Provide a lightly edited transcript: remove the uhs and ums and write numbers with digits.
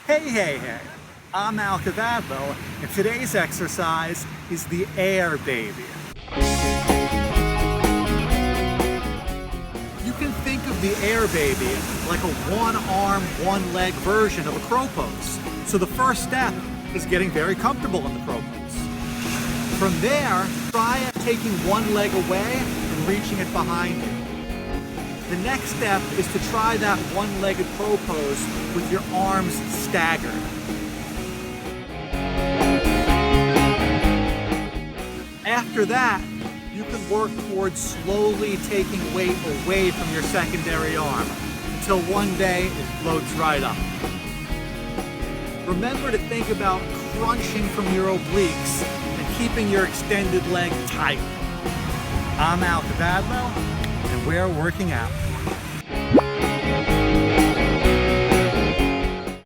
Hey, I'm Al Cavadlo, and today's exercise is the Air Baby. You can think of the Air Baby like a one-arm, one-leg version of a crow pose. So the first step is getting very comfortable in the crow pose. From there, try taking one leg away and reaching it behind you. The next step is to try that one-legged crow pose with your arms staggered. After that, you can work towards slowly taking weight away from your secondary arm until one day it floats right up. Remember to think about crunching from your obliques and keeping your extended leg tight. I'm Al Cavadlo, and we're working out.